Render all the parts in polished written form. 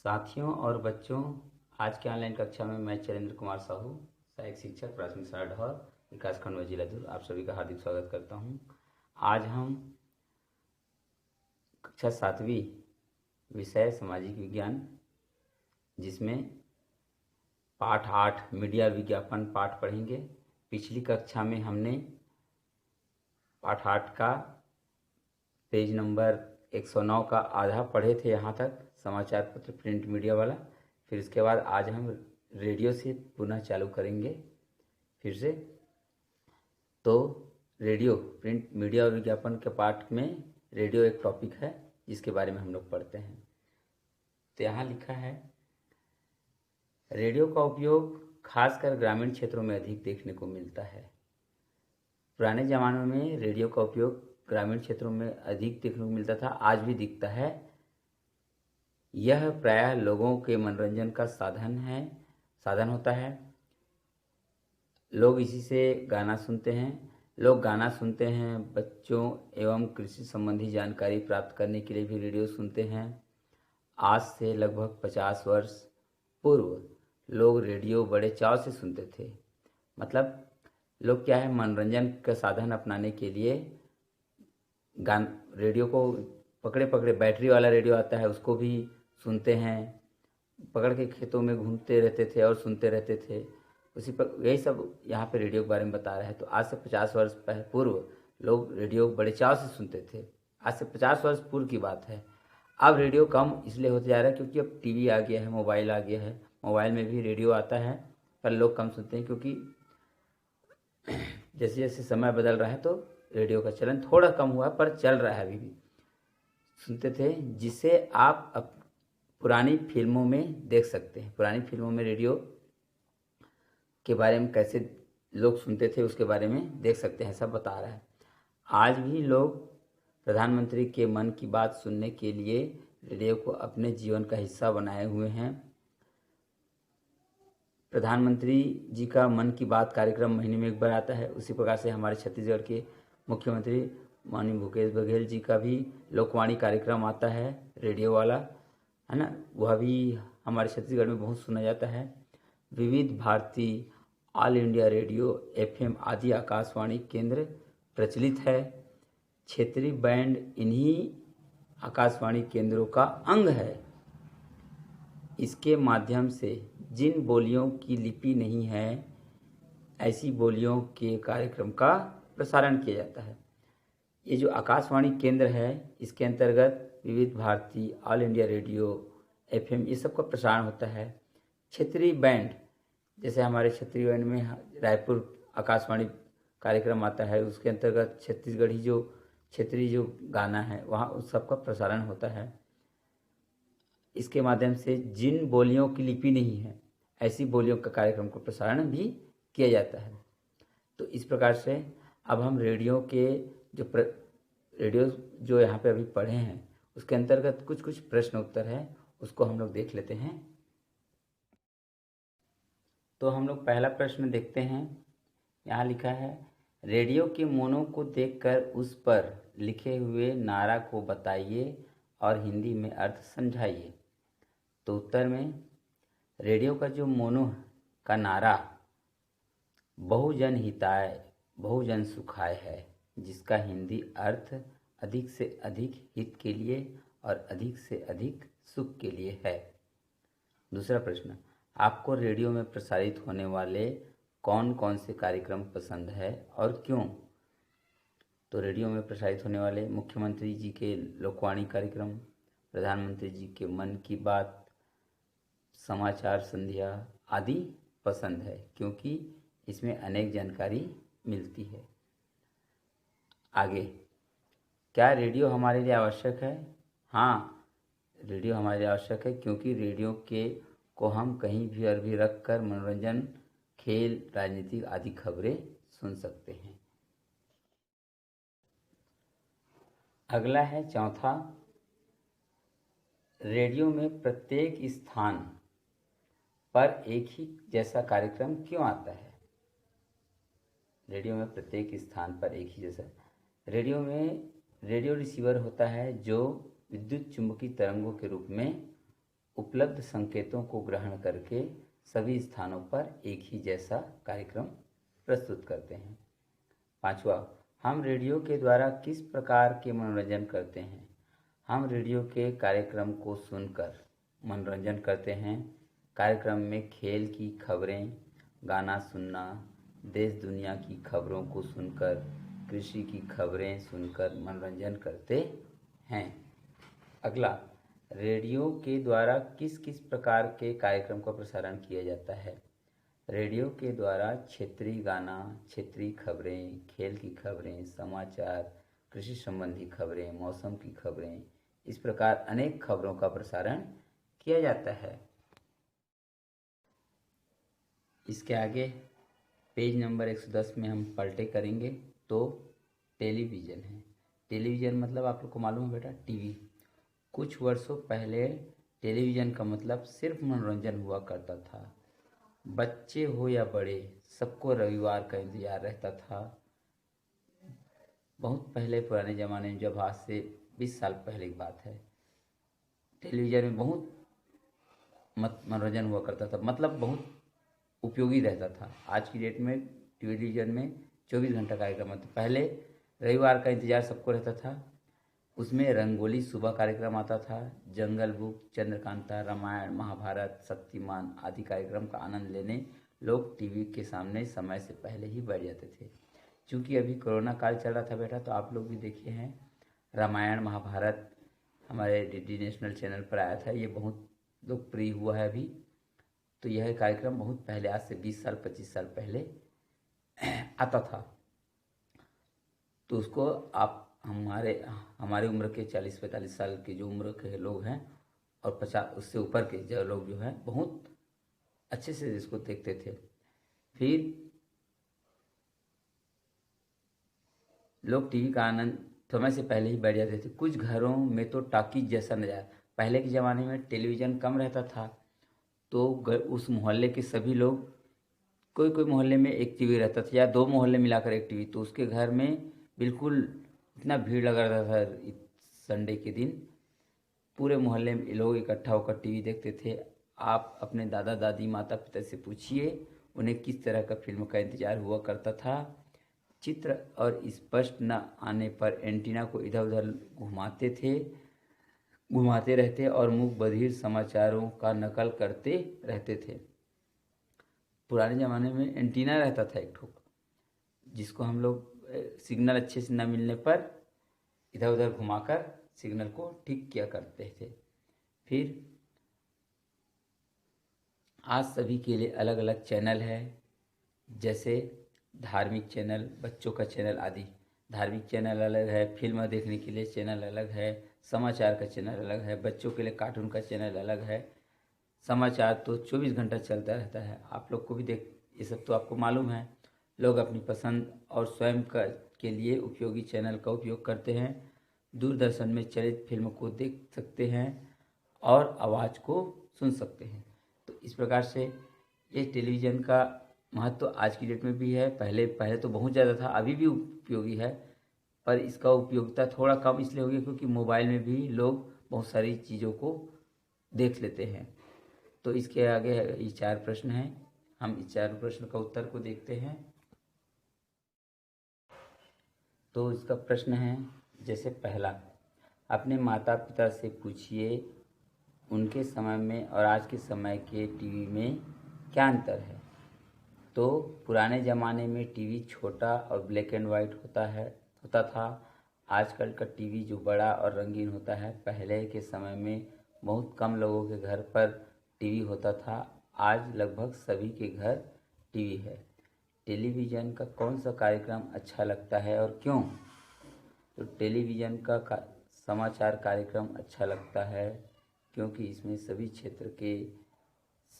साथियों और बच्चों, आज के ऑनलाइन कक्षा में मैं चैलेंद्र कुमार साहू, सहायक शिक्षक प्राथमिक शाला ढौर, विकासखंड व जिला दूर, आप सभी का हार्दिक स्वागत करता हूं। आज हम कक्षा 7वीं विषय सामाजिक विज्ञान, जिसमें पाठ 8 मीडिया विज्ञापन पाठ पढ़ेंगे। पिछली कक्षा में हमने पाठ 8 का पेज नंबर 109 का आधा पढ़े थे, यहाँ तक समाचार पत्र प्रिंट मीडिया वाला। फिर इसके बाद आज हम रेडियो से पुनः चालू करेंगे फिर से। तो रेडियो प्रिंट मीडिया और विज्ञापन के पाठ में रेडियो एक टॉपिक है जिसके बारे में हम लोग पढ़ते हैं। तो यहाँ लिखा है, रेडियो का उपयोग खासकर ग्रामीण क्षेत्रों में अधिक देखने को मिलता है। पुराने ज़मानों में रेडियो का उपयोग ग्रामीण क्षेत्रों में अधिक देखने को मिलता था, आज भी दिखता है। यह प्रायः लोगों के मनोरंजन का साधन होता है। लोग इसी से गाना सुनते हैं। बच्चों एवं कृषि संबंधी जानकारी प्राप्त करने के लिए भी रेडियो सुनते हैं। आज से लगभग 50 वर्ष पूर्व लोग रेडियो बड़े चाव से सुनते थे। मतलब लोग क्या है, मनोरंजन का साधन अपनाने के लिए रेडियो को पकड़े बैटरी वाला रेडियो आता है, उसको भी सुनते हैं। पकड़ के खेतों में घूमते रहते थे और सुनते रहते थे। उसी पर यही सब यहाँ पे रेडियो के बारे में बता रहा है। तो आज से 50 वर्ष पूर्व लोग रेडियो बड़े चाव से सुनते थे। आज से 50 वर्ष पूर्व की बात है। अब रेडियो कम इसलिए होते जा रहा है क्योंकि अब टीवी आ गया है, मोबाइल आ गया है। मोबाइल में भी रेडियो आता है, पर लोग कम सुनते हैं क्योंकि जैसे जैसे समय बदल रहा है तो रेडियो का चलन थोड़ा कम हुआ, पर चल रहा है अभी भी। सुनते थे, जिसे आप पुरानी फिल्मों में देख सकते हैं। पुरानी फिल्मों में रेडियो के बारे में कैसे लोग सुनते थे उसके बारे में देख सकते हैं, सब बता रहा है। आज भी लोग प्रधानमंत्री के मन की बात सुनने के लिए रेडियो को अपने जीवन का हिस्सा बनाए हुए हैं। प्रधानमंत्री जी का मन की बात कार्यक्रम महीने में एक बार आता है। उसी प्रकार से हमारे छत्तीसगढ़ के मुख्यमंत्री माननीय भूपेश बघेल जी का भी लोकवाणी कार्यक्रम आता है, रेडियो वाला, है ना। वह भी हमारे छत्तीसगढ़ में बहुत सुना जाता है। Vividh Bharati, All India Radio, FM आदि आकाशवाणी केंद्र प्रचलित है। क्षेत्रीय बैंड इन्हीं आकाशवाणी केंद्रों का अंग है। इसके माध्यम से जिन बोलियों की लिपि नहीं है, ऐसी बोलियों के कार्यक्रम का प्रसारण किया जाता है। ये जो आकाशवाणी केंद्र है, इसके अंतर्गत Vividh Bharati, All India Radio, FM, ये सब का प्रसारण होता है। क्षेत्रीय बैंड, जैसे हमारे क्षेत्रीय बैंड में रायपुर आकाशवाणी कार्यक्रम आता है, उसके अंतर्गत छत्तीसगढ़ी जो क्षेत्रीय जो गाना है वहाँ उस सब का प्रसारण होता है। इसके माध्यम से जिन बोलियों की लिपि नहीं है, ऐसी बोलियों का कार्यक्रम का प्रसारण भी किया जाता है। तो इस प्रकार से अब हम रेडियो के रेडियो जो यहाँ पे अभी पढ़े हैं उसके अंतर्गत कुछ प्रश्न उत्तर है, उसको हम लोग देख लेते हैं। तो हम लोग पहला प्रश्न देखते हैं। यहाँ लिखा है, रेडियो के मोनो को देखकर उस पर लिखे हुए नारा को बताइए और हिंदी में अर्थ समझाइए। तो उत्तर में रेडियो का जो मोनो का नारा बहुजन हिताय बहुजन सुखाय है, जिसका हिंदी अर्थ अधिक से अधिक हित के लिए और अधिक से अधिक सुख के लिए है। दूसरा प्रश्न, आपको रेडियो में प्रसारित होने वाले कौन कौन से कार्यक्रम पसंद है और क्यों? तो रेडियो में प्रसारित होने वाले मुख्यमंत्री जी के लोकवाणी कार्यक्रम, प्रधानमंत्री जी के मन की बात, समाचार संध्या आदि पसंद है, क्योंकि इसमें अनेक जानकारी मिलती है। आगे, क्या रेडियो हमारे लिए आवश्यक है? हाँ, रेडियो हमारे लिए आवश्यक है, क्योंकि रेडियो को हम कहीं भी रख कर मनोरंजन, खेल, राजनीतिक आदि खबरें सुन सकते हैं। अगला है चौथा, रेडियो में प्रत्येक स्थान पर एक ही जैसा कार्यक्रम क्यों आता है? रेडियो में प्रत्येक स्थान पर एक ही जैसा, रेडियो में रेडियो रिसीवर होता है जो विद्युत चुम्बकीय तरंगों के रूप में उपलब्ध संकेतों को ग्रहण करके सभी स्थानों पर एक ही जैसा कार्यक्रम प्रस्तुत करते हैं। 5वां, हम रेडियो के द्वारा किस प्रकार के मनोरंजन करते हैं? हम रेडियो के कार्यक्रम को सुनकर मनोरंजन करते हैं। कार्यक्रम में खेल की खबरें, गाना सुनना, देश दुनिया की खबरों को सुनकर, कृषि की खबरें सुनकर मनोरंजन करते हैं। अगला, रेडियो के द्वारा किस किस प्रकार के कार्यक्रम का प्रसारण किया जाता है? रेडियो के द्वारा क्षेत्रीय गाना, क्षेत्रीय खबरें, खेल की खबरें, समाचार, कृषि संबंधी खबरें, मौसम की खबरें, इस प्रकार अनेक खबरों का प्रसारण किया जाता है। इसके आगे पेज नंबर 110 में हम पलटे करेंगे तो टेलीविज़न है। टेलीविज़न मतलब आप लोग को मालूम है बेटा, टीवी। कुछ वर्षों पहले टेलीविज़न का मतलब सिर्फ मनोरंजन हुआ करता था। बच्चे हो या बड़े, सबको रविवार का इंतज़ार रहता था। बहुत पहले पुराने ज़माने में, जब आज से 20 साल पहले की बात है, टेलीविज़न में बहुत मनोरंजन हुआ करता था, मतलब बहुत उपयोगी रहता था। आज की डेट में टेलीविज़न में 24 घंटा कार्यक्रम होता है। पहले रविवार का इंतज़ार सबको रहता था। उसमें रंगोली सुबह कार्यक्रम आता था। जंगल बुक, चंद्रकांता, रामायण, महाभारत, शक्तिमान आदि कार्यक्रम का आनंद लेने लोग टीवी के सामने समय से पहले ही बैठ जाते थे। क्योंकि अभी कोरोना काल चल रहा था बेटा, तो आप लोग भी देखे हैं, रामायण महाभारत हमारे डीडी नेशनल चैनल पर आया था। ये बहुत लोकप्रिय हुआ है अभी। तो यह कार्यक्रम बहुत पहले, आज से 20 साल 25 साल पहले आता था। तो उसको आप हमारे उम्र के 40-45 साल के जो उम्र के लोग हैं और 50 उससे ऊपर के जो लोग जो हैं, बहुत अच्छे से इसको देखते थे। फिर लोग टीवी का आनंद समय से पहले ही बैठ जाते थे। कुछ घरों में तो टाकीज जैसा नज़ारा, पहले के ज़माने में टेलीविज़न कम रहता था, तो उस मोहल्ले के सभी लोग, कोई कोई मोहल्ले में एक टीवी रहता था या 2 मोहल्ले मिलाकर एक टीवी, तो उसके घर में बिल्कुल इतना भीड़ लगा रहता था। संडे के दिन पूरे मोहल्ले में लोग इकट्ठा होकर टीवी देखते थे। आप अपने दादा दादी माता पिता से पूछिए, उन्हें किस तरह का फिल्म का इंतज़ार हुआ करता था। चित्र और स्पष्ट न आने पर एंटीना को इधर उधर घुमाते रहते और मुख बधिर समाचारों का नकल करते रहते थे। पुराने ज़माने में एंटीना रहता था एक ठोक, जिसको हम लोग सिग्नल अच्छे से न मिलने पर इधर उधर घुमाकर सिग्नल को ठीक किया करते थे। फिर आज सभी के लिए अलग अलग चैनल है, जैसे धार्मिक चैनल, बच्चों का चैनल आदि। धार्मिक चैनल अलग है, फिल्म देखने के लिए चैनल अलग है, समाचार का चैनल अलग है, बच्चों के लिए कार्टून का चैनल अलग है। समाचार तो 24 घंटा चलता रहता है। आप लोग को भी ये सब तो आपको मालूम है। लोग अपनी पसंद और स्वयं के लिए उपयोगी चैनल का उपयोग करते हैं। दूरदर्शन में चलित फिल्म को देख सकते हैं और आवाज़ को सुन सकते हैं। तो इस प्रकार से ये टेलीविज़न का महत्व तो आज की डेट में भी है। पहले तो बहुत ज़्यादा था, अभी भी उपयोगी है, पर इसका उपयोगिता थोड़ा कम इसलिए हो गया क्योंकि मोबाइल में भी लोग बहुत सारी चीज़ों को देख लेते हैं। तो इसके आगे ये 4 प्रश्न हैं, हम इस 4 प्रश्न का उत्तर को देखते हैं। तो इसका प्रश्न है, जैसे पहला, अपने माता पिता से पूछिए उनके समय में और आज के समय के टीवी में क्या अंतर है। तो पुराने ज़माने में टीवी छोटा और ब्लैक एंड वाइट होता था। आजकल का टीवी जो बड़ा और रंगीन होता है। पहले के समय में बहुत कम लोगों के घर पर टीवी होता था, आज लगभग सभी के घर टीवी है। टेलीविज़न का कौन सा कार्यक्रम अच्छा लगता है और क्यों? तो टेलीविज़न का समाचार कार्यक्रम अच्छा लगता है क्योंकि इसमें सभी क्षेत्र के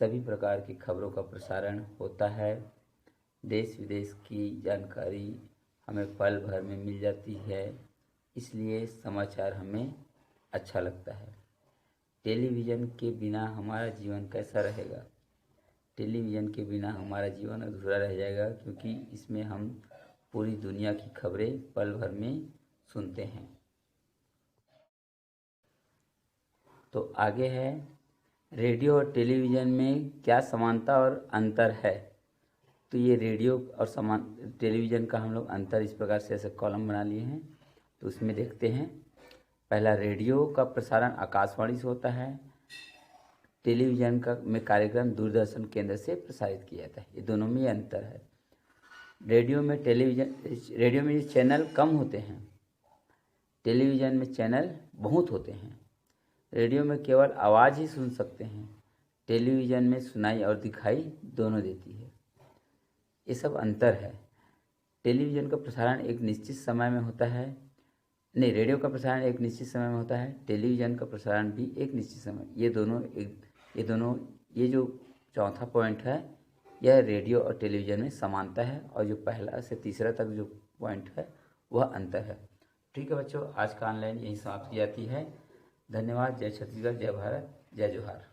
सभी प्रकार की खबरों का प्रसारण होता है। देश विदेश की जानकारी हमें पल भर में मिल जाती है, इसलिए समाचार हमें अच्छा लगता है। टेलीविज़न के बिना हमारा जीवन कैसा रहेगा? टेलीविज़न के बिना हमारा जीवन अधूरा रह जाएगा, क्योंकि इसमें हम पूरी दुनिया की खबरें पल भर में सुनते हैं। तो आगे है, रेडियो और टेलीविज़न में क्या समानता और अंतर है। तो ये रेडियो और टेलीविज़न का हम लोग अंतर इस प्रकार से ऐसे कॉलम बना लिए हैं। तो उसमें देखते हैं, पहला, रेडियो का प्रसारण आकाशवाणी से होता है। टेलीविज़न का में कार्यक्रम दूरदर्शन केंद्र से प्रसारित किया जाता है। ये दोनों में ये अंतर है। रेडियो में ये चैनल कम होते हैं, टेलीविज़न में चैनल बहुत होते हैं। रेडियो में केवल आवाज़ ही सुन सकते हैं, टेलीविज़न में सुनाई और दिखाई दोनों देती है। ये सब अंतर है। टेलीविज़न का प्रसारण एक निश्चित समय में होता है, नहीं, रेडियो का प्रसारण एक निश्चित समय में होता है, टेलीविज़न का प्रसारण भी एक निश्चित समय। ये जो चौथा पॉइंट है, यह रेडियो और टेलीविज़न में समानता है, और जो पहला से तीसरा तक जो पॉइंट है वह अंतर है। ठीक है बच्चों, आज का ऑनलाइन यही समाप्त की जाती है। धन्यवाद। जय छत्तीसगढ़, जय भारत, जय जोहार।